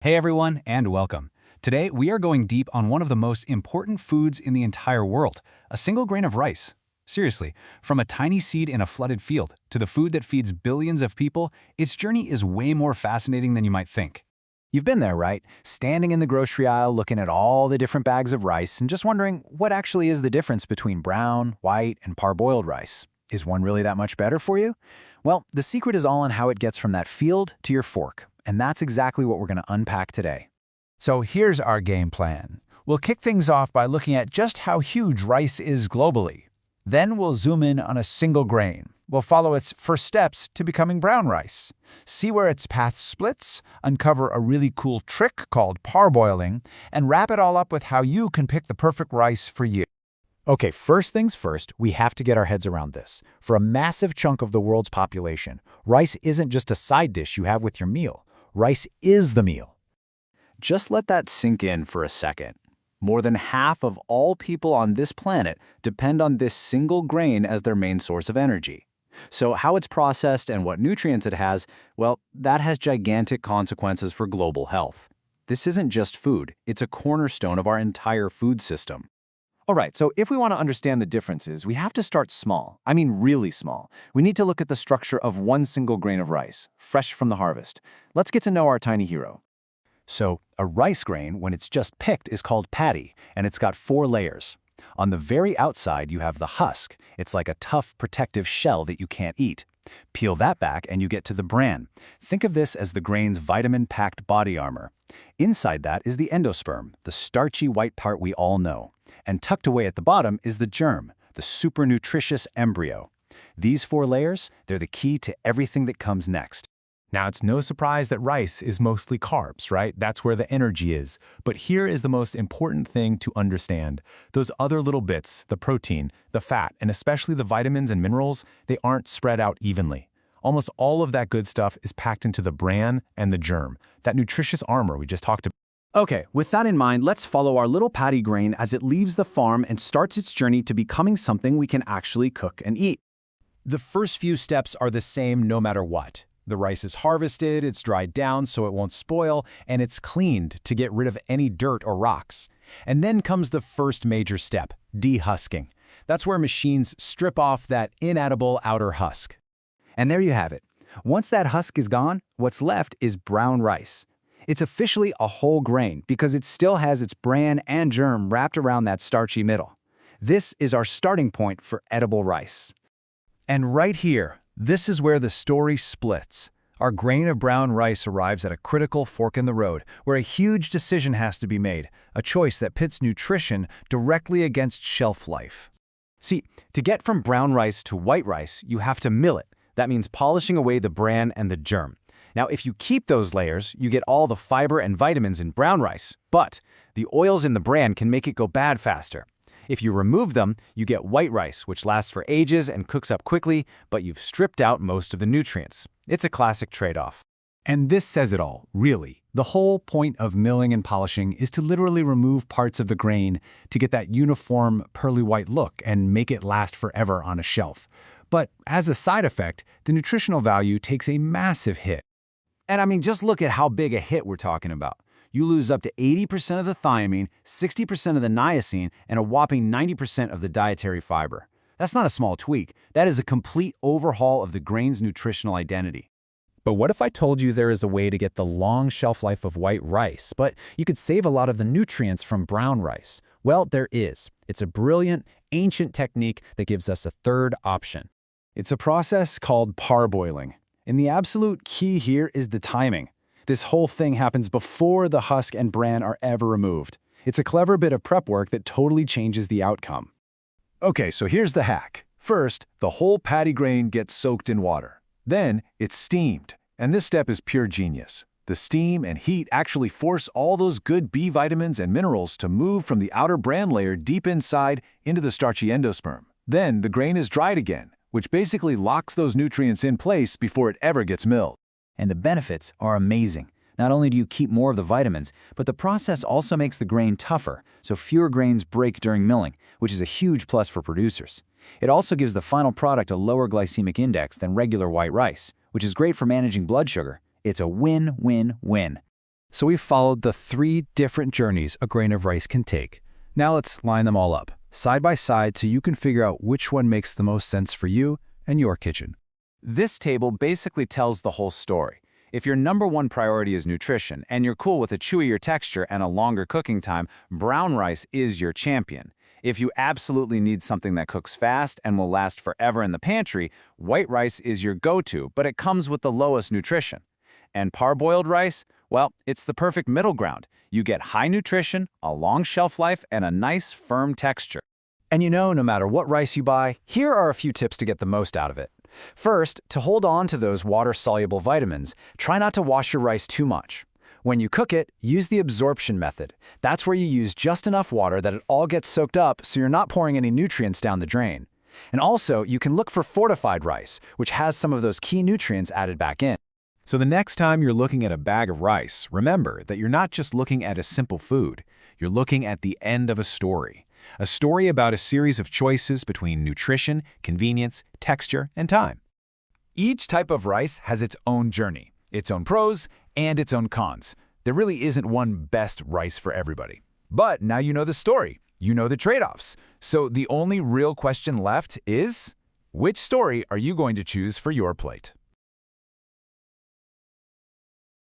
Hey everyone, and welcome. Today, we are going deep on one of the most important foods in the entire world, a single grain of rice. Seriously, from a tiny seed in a flooded field to the food that feeds billions of people, its journey is way more fascinating than you might think. You've been there, right? Standing in the grocery aisle looking at all the different bags of rice and just wondering what actually is the difference between brown, white, and parboiled rice. Is one really that much better for you? Well, the secret is all in how it gets from that field to your fork, and that's exactly what we're going to unpack today. So here's our game plan. We'll kick things off by looking at just how huge rice is globally. Then we'll zoom in on a single grain. We'll follow its first steps to becoming brown rice, see where its path splits, uncover a really cool trick called parboiling, and wrap it all up with how you can pick the perfect rice for you. Okay, first things first, we have to get our heads around this. For a massive chunk of the world's population, rice isn't just a side dish you have with your meal. Rice is the meal. Just let that sink in for a second. More than half of all people on this planet depend on this single grain as their main source of energy. So how it's processed and what nutrients it has, well, that has gigantic consequences for global health. This isn't just food, it's a cornerstone of our entire food system. All right, so if we want to understand the differences, we have to start small. I mean really small. We need to look at the structure of one single grain of rice, fresh from the harvest. Let's get to know our tiny hero. So, a rice grain, when it's just picked, is called paddy, and it's got 4 layers. On the very outside, you have the husk. It's like a tough, protective shell that you can't eat. Peel that back and you get to the bran. Think of this as the grain's vitamin-packed body armor. Inside that is the endosperm, the starchy white part we all know. And tucked away at the bottom is the germ, the super nutritious embryo. These 4 layers, they're the key to everything that comes next. Now, it's no surprise that rice is mostly carbs, right? That's where the energy is. But here is the most important thing to understand. Those other little bits, the protein, the fat, and especially the vitamins and minerals, they aren't spread out evenly. Almost all of that good stuff is packed into the bran and the germ, that nutritious armor we just talked about. Okay, with that in mind, let's follow our little paddy grain as it leaves the farm and starts its journey to becoming something we can actually cook and eat. The first few steps are the same no matter what. The rice is harvested, it's dried down so it won't spoil, and it's cleaned to get rid of any dirt or rocks. And then comes the first major step, dehusking. That's where machines strip off that inedible outer husk. And there you have it. Once that husk is gone, what's left is brown rice. It's officially a whole grain because it still has its bran and germ wrapped around that starchy middle. This is our starting point for edible rice. And right here, this is where the story splits. Our grain of brown rice arrives at a critical fork in the road, where a huge decision has to be made, a choice that pits nutrition directly against shelf life. See, to get from brown rice to white rice, you have to mill it. That means polishing away the bran and the germ. Now, if you keep those layers, you get all the fiber and vitamins in brown rice, but the oils in the bran can make it go bad faster. If you remove them, you get white rice, which lasts for ages and cooks up quickly, but you've stripped out most of the nutrients. It's a classic trade-off. And this says it all, really. The whole point of milling and polishing is to literally remove parts of the grain to get that uniform, pearly white look and make it last forever on a shelf. But as a side effect, the nutritional value takes a massive hit. And I mean, just look at how big a hit we're talking about. You lose up to 80% of the thiamine, 60% of the niacin, and a whopping 90% of the dietary fiber. That's not a small tweak. That is a complete overhaul of the grain's nutritional identity. But what if I told you there is a way to get the long shelf life of white rice, but you could save a lot of the nutrients from brown rice? Well, there is. It's a brilliant, ancient technique that gives us a third option. It's a process called parboiling. And the absolute key here is the timing. This whole thing happens before the husk and bran are ever removed. It's a clever bit of prep work that totally changes the outcome. Okay, so here's the hack. First, the whole paddy grain gets soaked in water. Then, it's steamed. And this step is pure genius. The steam and heat actually force all those good B vitamins and minerals to move from the outer bran layer deep inside into the starchy endosperm. Then, the grain is dried again, which basically locks those nutrients in place before it ever gets milled. And the benefits are amazing. Not only do you keep more of the vitamins, but the process also makes the grain tougher, so fewer grains break during milling, which is a huge plus for producers. It also gives the final product a lower glycemic index than regular white rice, which is great for managing blood sugar. It's a win-win-win. So we've followed the 3 different journeys a grain of rice can take. Now let's line them all up, side by side, so you can figure out which one makes the most sense for you and your kitchen. This table basically tells the whole story. If your #1 priority is nutrition and you're cool with a chewier texture and a longer cooking time, brown rice is your champion. If you absolutely need something that cooks fast and will last forever in the pantry, white rice is your go-to, but it comes with the lowest nutrition. And parboiled rice? Well, it's the perfect middle ground. You get high nutrition, a long shelf life, and a nice, firm texture. And no matter what rice you buy, here are a few tips to get the most out of it. First, to hold on to those water-soluble vitamins, try not to wash your rice too much. When you cook it, use the absorption method. That's where you use just enough water that it all gets soaked up so you're not pouring any nutrients down the drain. And also, you can look for fortified rice, which has some of those key nutrients added back in. So the next time you're looking at a bag of rice, remember that you're not just looking at a simple food. You're looking at the end of a story. A story about a series of choices between nutrition, convenience, texture, and time. Each type of rice has its own journey, its own pros, and its own cons. There really isn't one best rice for everybody. But now you know the story. You know the trade-offs. So the only real question left is, which story are you going to choose for your plate?